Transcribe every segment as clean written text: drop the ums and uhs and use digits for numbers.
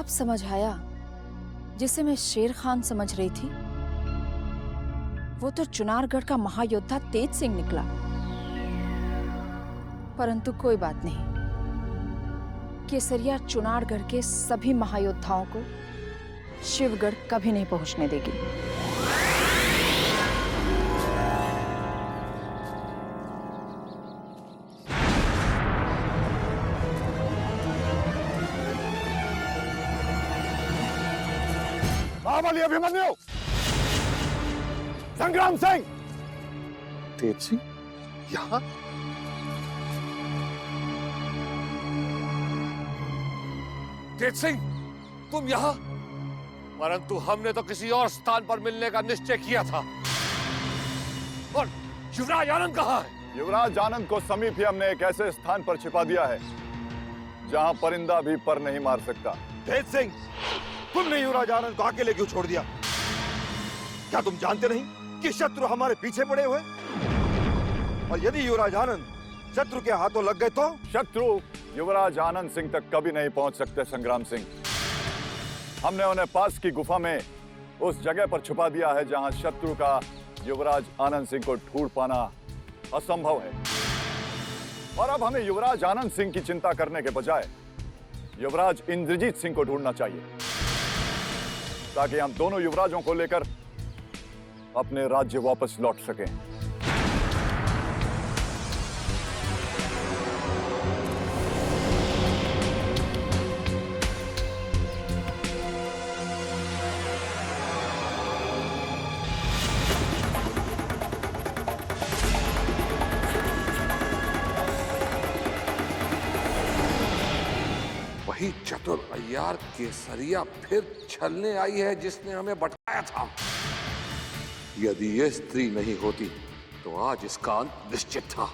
अब समझ आया, जिसे मैं शेर खान समझ रही थी वो तो चुनारगढ़ का महायोद्धा तेज सिंह निकला। परंतु कोई बात नहीं, केसरिया चुनारगढ़ के सभी महायोद्धाओं को शिवगढ़ कभी नहीं पहुंचने देगी। महाबली अभिमन्यु, संग्राम सिंह। तेज सिंह यहाँ? तेज सिंह, तुम यहाँ? परंतु हमने तो किसी और स्थान पर मिलने का निश्चय किया था। और युवराज आनंद कहाँ है? युवराज आनंद को समीप ही हमने एक ऐसे स्थान पर छिपा दिया है जहां परिंदा भी पर नहीं मार सकता। तेज सिंह, तुमने युवराज आनंद को अकेले क्यों छोड़ दिया? क्या तुम जानते नहीं कि शत्रु हमारे पीछे पड़े हुए? और यदि युवराज आनंद शत्रु के हाथों लग गए तो? शत्रु युवराज आनंद सिंह तक कभी नहीं पहुंच सकते संग्राम सिंह। हमने उन्हें पास की गुफा में उस जगह पर छुपा दिया है जहां शत्रु का युवराज आनंद सिंह को ढूंढ पाना असंभव है। और अब हमें युवराज आनंद सिंह की चिंता करने के बजाय युवराज इंद्रजीत सिंह को ढूंढना चाहिए, ताकि हम दोनों युवराजों को लेकर अपने राज्य वापस लौट सकें। वही चतुर अय्यार केसरिया फिर छलने आई है जिसने हमें भटकाया था। यदि ये स्त्री नहीं होती तो आज इसका अंत निश्चित था।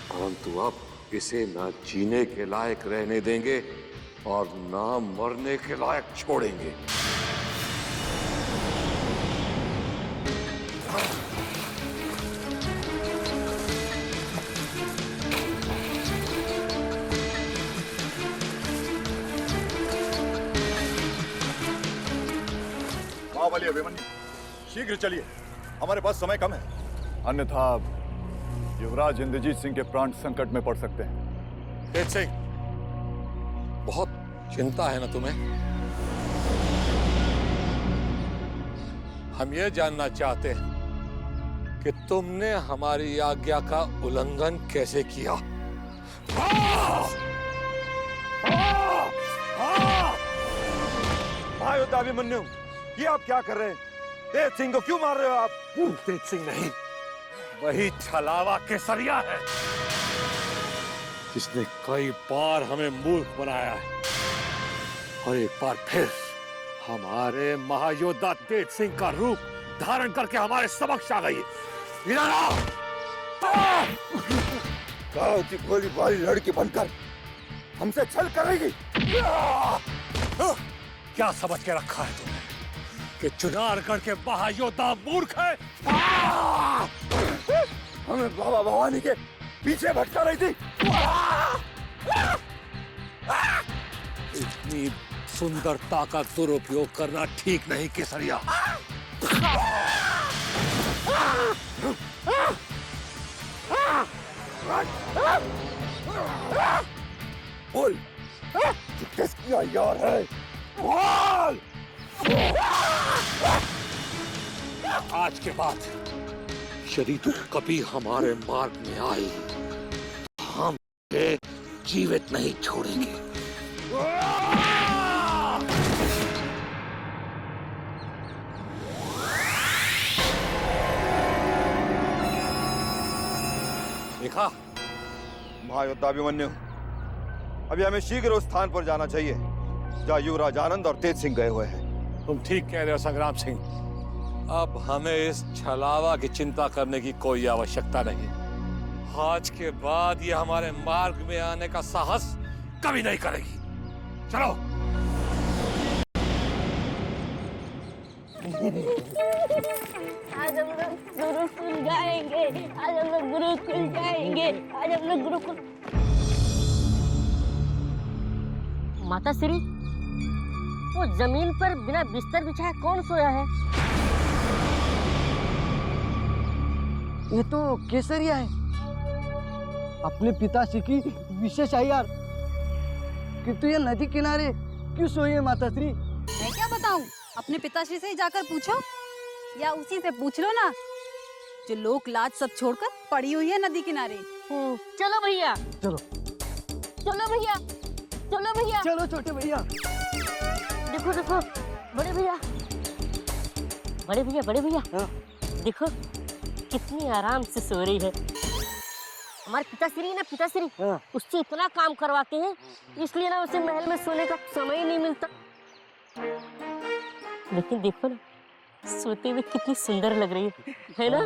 परंतु अब इसे न जीने के लायक रहने देंगे और न मरने के लायक छोड़ेंगे। महाबली अभिमन्यु, शीघ्र चलिए, हमारे पास समय कम है, अन्यथा युवराज इंद्रजीत सिंह के प्राण संकट में पड़ सकते हैं। तेज सिंह, बहुत चिंता है ना तुम्हें? हम ये जानना चाहते हैं कि तुमने हमारी आज्ञा का उल्लंघन कैसे किया। महायोद्धा अभिमन्यु, ये आप क्या कर रहे हैं? तेज सिंह को क्यों मार रहे हो आप? तेज सिंह नहीं, वही छलावा केसरिया है जिसने कई बार हमें मूर्ख बनाया है। और एक बार फिर हमारे महायोद्धा तेज सिंह का रूप धारण करके हमारे समक्ष आ गई। गांव की भोली भाली लड़की बनकर हमसे छल करेगी? क्या समझ के रखा है तुमने कि चुनारगढ़ के महायोद्धा मूर्ख है? हमें बाबा भवानी के पीछे भटका रही थी। इतनी सुंदरता का दुरुपयोग करना ठीक नहीं केसरिया। बोल, किसकी अय्यार है? बोल! आज के बाद यदि तू कभी हमारे मार्ग में आई, हम तुझे जीवित नहीं छोड़ेंगे। देखा? महायोद्धा अभिमन्यु, अभी हमें शीघ्र उस स्थान पर जाना चाहिए जहाँ युवराज आनंद और तेज सिंह गए हुए हैं। तुम ठीक कह रहे हो संग्राम सिंह। अब हमें इस छलावा की चिंता करने की कोई आवश्यकता नहीं। आज के बाद ये हमारे मार्ग में आने का साहस कभी नहीं करेगी। चलो। आज हम लोग गुरुकुल जाएंगे, आज हम लोग गुरुकुल जाएंगे, आज हम लोग गुरुकुल। माता श्री, वो जमीन पर बिना बिस्तर बिछाए कौन सोया है? ये तो केसरिया है, अपने पिताश्री की विशेष आयार। किंतु ये नदी किनारे क्यों सोई है माताश्री? मैं क्या बताऊं? अपने पिताश्री से ही जाकर पूछो, या उसी से पूछ लो ना, जो लोक लाज सब छोड़कर पड़ी हुई है नदी किनारे। चलो भैया, चलो चलो भैया, चलो भैया। चलो छोटे भैया। देखो देखो बड़े भैया, बड़े भैया, बड़े भैया, हाँ। देखो कितनी आराम से सो रही है। हमारे पिताश्री ना, पिताश्री हाँ। उससे इतना काम करवाते हैं, इसलिए ना उसे महल में सोने का समय ही नहीं मिलता। लेकिन देखो ना, सोते हुए कितनी सुंदर लग रही है ना?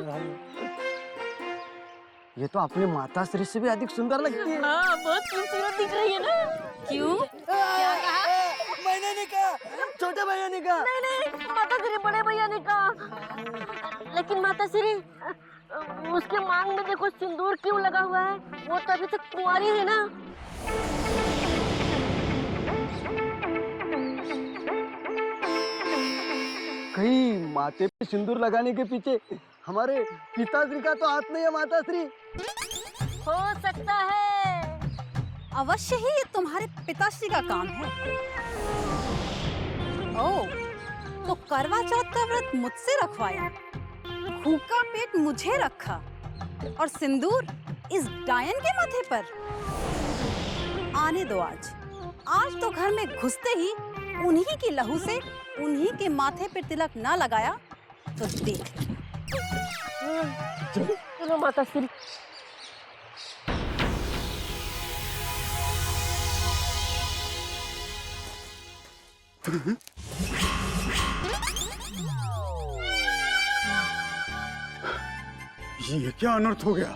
ये तो अपने माताश्री से भी अधिक सुंदर लगती है। हाँ, बहुत खूबसूरत दिख रही है ना? क्यों? क्या कहा? मैंने नहीं कहा, छोटे भैया ने कहा। नहीं नहीं, माताश्री बड़े भैया ने कहा। लेकिन माताश्री, उसके मांग में देखो सिंदूर क्यों लगा हुआ है? वो तो अभी तक कुंवारी है ना? कहीं माथे पे सिंदूर लगाने के पीछे हमारे पिताश्री का तो हाथ नहीं है माताश्री? हो सकता है। अवश्य ही ये तुम्हारे पिताश्री का काम है। ओह, तो करवा चौथ का व्रत मुझसे रखवाया, भूखा पेट मुझे रखा, और सिंदूर इस डायन के माथे पर। आने दो आज तो घर में घुसते ही उन्हीं की लहू से उन्हीं के माथे पे तिलक ना लगाया तो देख। चलो माताश्री। ये क्या अनर्थ हो गया?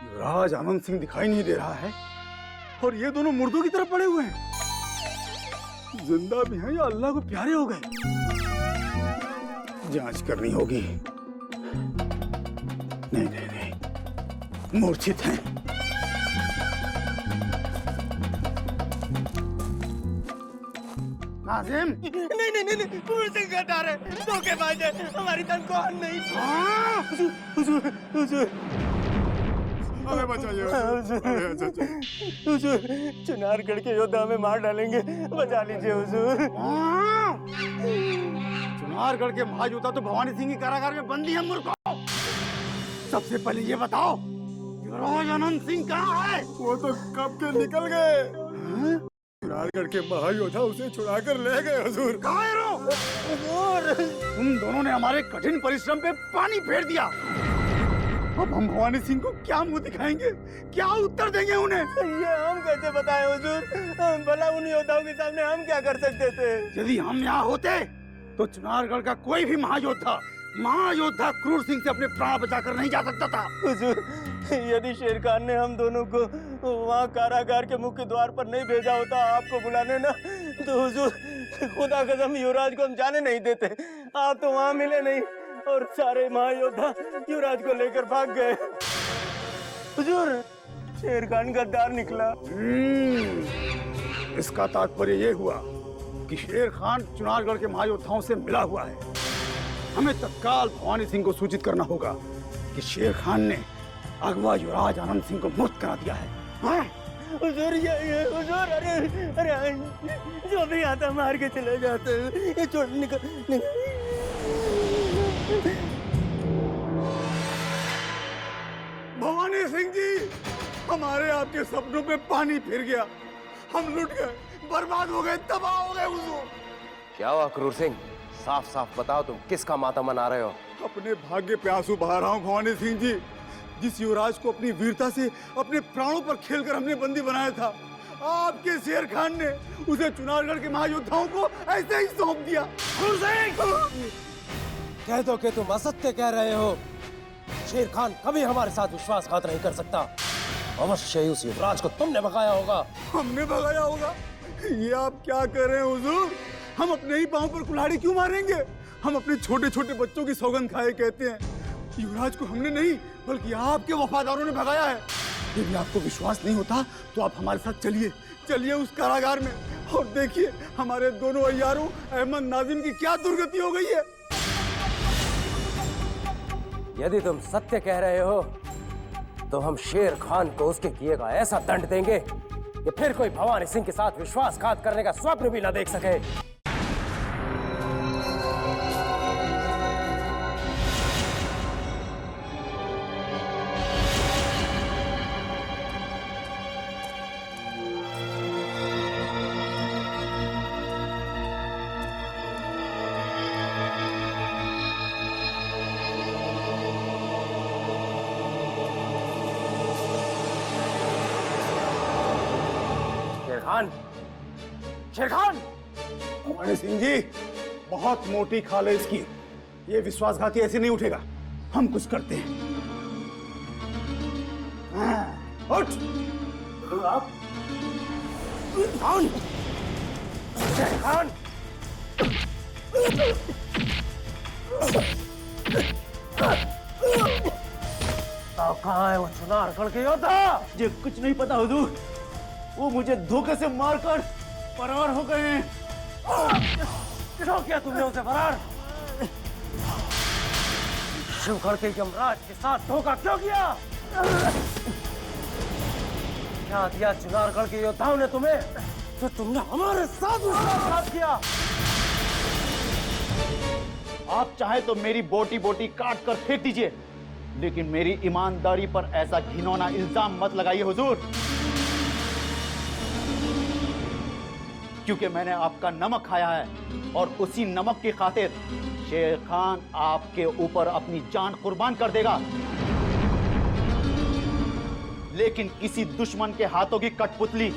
युवराज आनंद सिंह दिखाई नहीं दे रहा है और ये दोनों मुर्दों की तरह पड़े हुए हैं। जिंदा भी हैं या अल्लाह को प्यारे हो गए? जांच करनी होगी। नहीं नहीं नहीं, मूर्छित हैं। नाजिम, नहीं नहीं नहीं, पूर्ण सिंह गद्दार है, धोखेबाज है, हमारी तनख्वाह नहीं। हुजूर, हुजूर, अरे बचाइए हुजूर, चुनारगढ़ के योद्धा हमें मार डालेंगे, बचा लीजिए हुजूर। चुनारगढ़ के महायोद्धा तो भवानी सिंह की कारागार में बंदी है मूर्खों। सबसे पहले ये बताओ, युवराज आनंद सिंह कहाँ है? वो तो कब के निकल गए। चुनारगढ़ के महायोद्धा उसे छुड़ा कर ले गए हुजूर। कहाँ है रो? हुजूर, तुम दोनों ने हमारे कठिन परिश्रम पे पानी फेर दिया। अब हम भवानी सिंह को क्या मुंह दिखाएंगे, क्या उत्तर देंगे उन्हें? ये हम कैसे बताएं हुजूर? भला उन योद्धाओं के सामने हम क्या कर सकते थे? यदि हम यहाँ होते तो चुनारगढ़ का कोई भी महायोद्धा क्रूर सिंह से अपने प्राण बचाकर नहीं जा सकता था। हुजूर, यदि शेर खान ने हम दोनों को वहाँ कारागार के मुख्य द्वार पर नहीं भेजा होता आपको बुलाने ना, तो हुजूर खुदा कसम युवराज को हम जाने नहीं देते। आप तो वहाँ मिले नहीं और सारे महायोद्धा युवराज को लेकर भाग गए। हुजूर, शेर खान गद्दार निकला। इसका तात्पर्य ये हुआ कि शेर खान चुनारगढ़ के महायोद्धाओं से मिला हुआ है। हमें तत्काल भवानी सिंह को सूचित करना होगा कि शेर खान ने अगवा युवराज आनंद सिंह को मुक्त करा दिया है। हाँ? हुजूर, ये हुजूर, अरे जो भी आता मार के चले जाते हैं। ये छोड़, निकल। भवानी सिंह जी, हमारे आपके सपनों पे पानी फिर गया। हम लुट गए, बर्बाद हो गए, तबाह हो गए हुजूर। क्या हुआ क्रूर सिंह? साफ साफ बताओ, तुम किसका माता मना रहे हो? अपने भाग्य पे आंसू बहा रहा हूँ भवानी सिंह जी। जिस युवराज को अपनी वीरता से अपने प्राणों पर खेलकर हमने बंदी बनाया था, आपके शेर खान ने उसे चुनारगढ़ के महायोद्धाओं को ऐसे ही सौंप दिया। कह दो कि तुम असत्य कह रहे हो। शेर खान कभी हमारे साथ विश्वासघात नहीं कर सकता। अवश्य ही उस युवराज को तुमने भगाया होगा। हमने भगाया होगा? ये आप क्या कर रहे हैं हुजूर? हम अपने ही पांव पर कुल्हाड़ी क्यों मारेंगे? हम अपने छोटे छोटे बच्चों की सौगंध खाए कहते हैं। युवराज को हमने नहीं बल्कि आपके वफादारों ने भगाया है। यदि आपको विश्वास नहीं होता तो आप हमारे साथ चलिए उस कारागार में। और देखिए हमारे दोनों अय्यारों अहमद नाजिम की क्या दुर्गति हो गई है। यदि तुम सत्य कह रहे हो तो हम शेर खान को उसके किए का ऐसा दंड देंगे कि फिर कोई भवानी सिंह के साथ विश्वासघात करने का स्वप्न भी न देख सके। शेर खान! भवानी सिंह जी, बहुत मोटी खाल है इसकी। ये विश्वासघाती ऐसे नहीं उठेगा। हम कुछ करते हैं। उठ! आप खान! शेर खान! कहाँ है वो चुनारगढ़ के योद्धा? मुझे कुछ नहीं पता हुजूर। वो मुझे धोखे से मारकर फरार हो गए हैं। क्यों किया तुमने उसे फरार? शिवगढ़ के यमराज के साथ धोखा क्यों किया? क्या दिया चुनारगढ़ के योद्धाओं ने तुम्हें तो तुमने हमारे साथ विश्वासघात किया? आप चाहे तो मेरी बोटी बोटी काट कर फेंक दीजिए, लेकिन मेरी ईमानदारी पर ऐसा घिनौना इल्जाम मत लगाइए हुजूर, क्योंकि मैंने आपका नमक खाया है और उसी नमक की खातिर शेर खान आपके ऊपर अपनी जान कुर्बान कर देगा। लेकिन किसी दुश्मन के हाथों की कठपुतली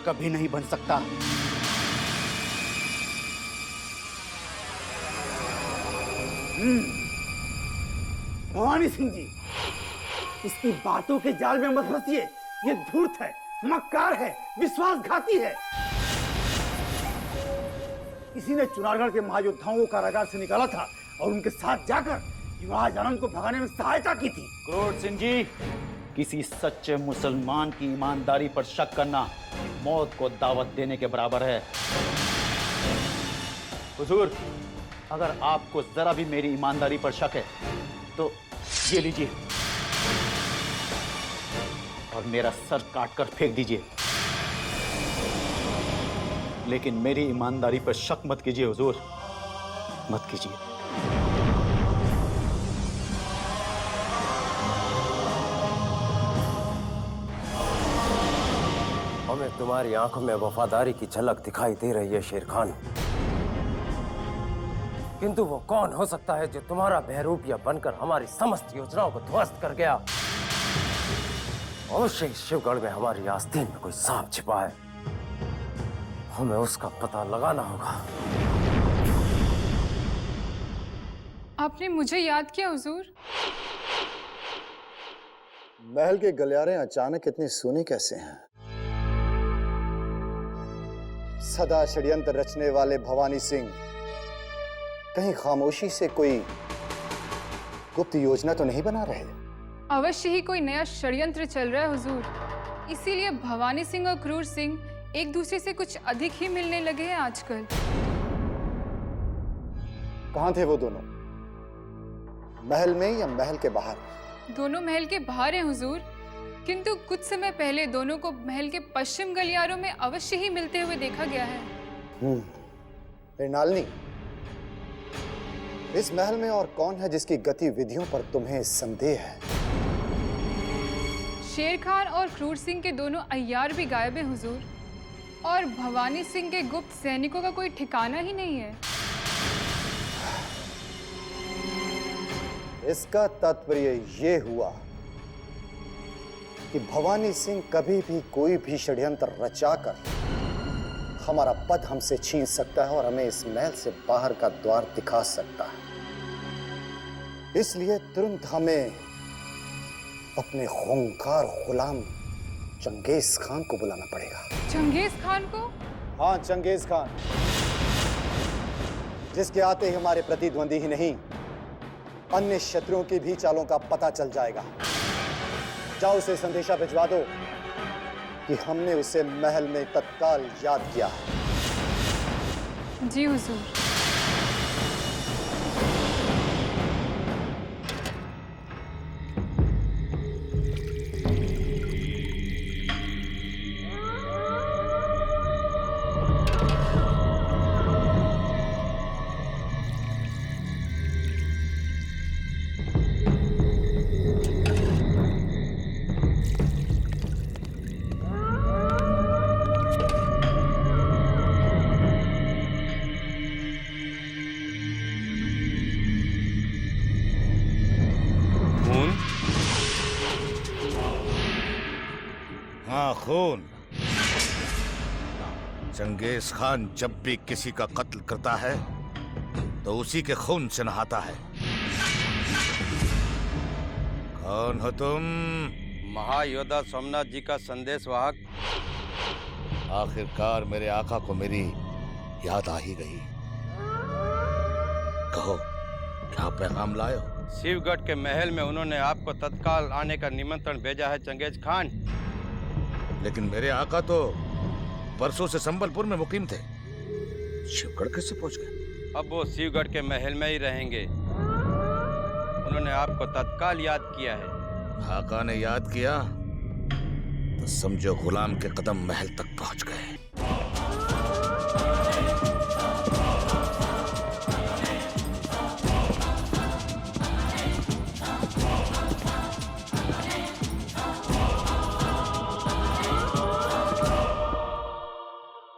कभी नहीं बन सकता। भवानी सिंह जी, इसकी बातों के जाल में मत फंसिए। ये धूर्त है, मक्कार है, विश्वासघाती है। इसी ने चुनारगढ़ के महायोद्धाओं को कारागार से निकाला था और उनके साथ जाकर युवराज आनंद को भगाने में सहायता की थी। क्रोध सिंह जी, किसी सच्चे मुसलमान की ईमानदारी पर शक करना मौत को दावत देने के बराबर है। हुजूर, अगर आपको जरा भी मेरी ईमानदारी पर शक है तो ये लीजिए और मेरा सर काटकर फेंक दीजिए, लेकिन मेरी ईमानदारी पर शक मत कीजिए हुजूर, मत कीजिए। हमें तुम्हारी आंखों में वफादारी की झलक दिखाई दे रही है शेर खान, किंतु वो कौन हो सकता है जो तुम्हारा बहरूपिया बनकर हमारी समस्त योजनाओं को ध्वस्त कर गया? अवश्य शिवगढ़ में हमारी आस्तीन में कोई सांप छिपा है। हमें उसका पता लगाना होगा। आपने मुझे याद किया हुजूर? महल के गलियारे अचानक इतने सूने कैसे हैं? सदा षड्यंत्र रचने वाले भवानी सिंह कहीं खामोशी से कोई गुप्त योजना तो नहीं बना रहे? अवश्य ही कोई नया षड्यंत्र चल रहा है हुजूर। इसीलिए भवानी सिंह और क्रूर सिंह एक दूसरे से कुछ अधिक ही मिलने लगे हैं आजकल। कहाँ थे वो दोनों? महल में या महल के बाहर? दोनों महल के बाहर हैं हुजूर, किंतु कुछ समय पहले दोनों को महल के पश्चिम गलियारों में अवश्य ही मिलते हुए देखा गया है। मृणालिनी, इस महल में और कौन है जिसकी गतिविधियों पर तुम्हें संदेह है? शेर खान और क्रूर सिंह के दोनों अय्यार भी गायब हैं हुजूर, और भवानी सिंह के गुप्त सैनिकों का कोई ठिकाना ही नहीं है। इसका तात्पर्य ये हुआ कि भवानी सिंह कभी भी कोई भी षड्यंत्र रचाकर हमारा पद हमसे छीन सकता है और हमें इस महल से बाहर का द्वार दिखा सकता है। इसलिए तुरंत हमें अपने खूंखार गुलाम चंगेज खान को बुलाना पड़ेगा। चंगेज खान को? हाँ, चंगेज खान, जिसके आते ही हमारे प्रतिद्वंदी ही नहीं अन्य शत्रुओं की भी चालों का पता चल जाएगा। जाओ उसे संदेशा भिजवा दो कि हमने उसे महल में तत्काल याद किया है। जी हुजूर। हाँ, खून। चंगेज खान जब भी किसी का कत्ल करता है तो उसी के खून से नहाता है। कौन हो तुम? महायोद्धा सोमनाथ जी का संदेश वाहक। आखिरकार मेरे आका को मेरी याद आ ही गई। कहो, क्या पैगाम लाए हो? शिवगढ़ के महल में उन्होंने आपको तत्काल आने का निमंत्रण भेजा है चंगेज खान। लेकिन मेरे आका तो परसों से संबलपुर में मुकीम थे। शिवगढ़ कैसे पहुंच गए? अब वो शिवगढ़ के महल में ही रहेंगे। उन्होंने आपको तत्काल याद किया है। आका ने याद किया तो समझो गुलाम के कदम महल तक पहुंच गए।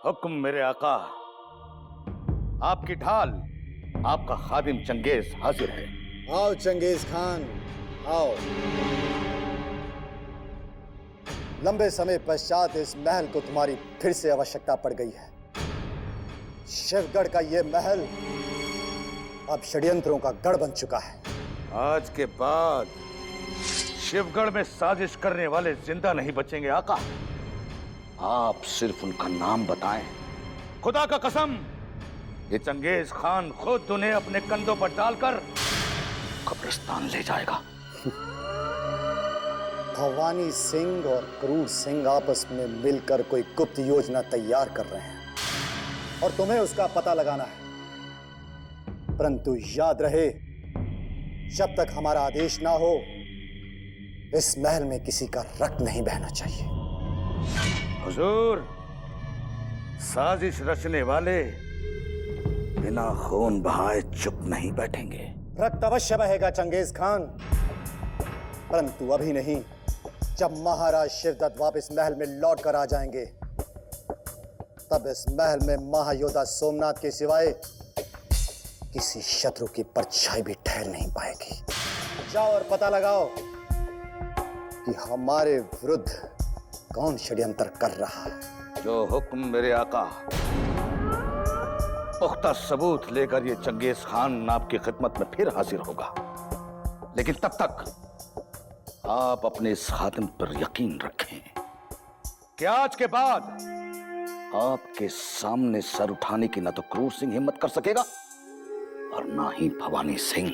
हुक्म मेरे आका। आपकी ढाल, आपका खादिम चंगेज हाजिर है। आओ चंगेज खान, आओ। लंबे समय पश्चात इस महल को तुम्हारी फिर से आवश्यकता पड़ गई है। शिवगढ़ का यह महल अब षड्यंत्रों का गढ़ बन चुका है। आज के बाद शिवगढ़ में साजिश करने वाले जिंदा नहीं बचेंगे आका। आप सिर्फ उनका नाम बताएं। खुदा का कसम, ये चंगेज खान खुद उन्हें अपने कंधों पर डालकर कब्रिस्तान ले जाएगा। भवानी सिंह और क्रूर सिंह आपस में मिलकर कोई गुप्त योजना तैयार कर रहे हैं और तुम्हें उसका पता लगाना है। परंतु याद रहे, जब तक हमारा आदेश ना हो, इस महल में किसी का रक्त नहीं बहना चाहिए। हुजूर, साजिश रचने वाले बिना खून बहाए चुप नहीं बैठेंगे। रक्त अवश्य बहेगा चंगेज खान, परंतु अभी नहीं। जब महाराज शिवदत्त वापस महल में लौट कर आ जाएंगे, तब इस महल में महायोद्धा सोमनाथ के सिवाय किसी शत्रु की परछाई भी ठहर नहीं पाएगी। जाओ और पता लगाओ कि हमारे विरुद्ध कौन षड्यंत्र कर रहा है। जो हुक्म मेरे आका। पुख्ता सबूत लेकर ये चंगेज खान आपकी खिदमत में फिर हाजिर होगा। लेकिन तब तक आप अपने इस खातिम पर यकीन रखें कि आज के बाद आपके सामने सर उठाने की न तो क्रूर सिंह हिम्मत कर सकेगा और ना ही भवानी सिंह।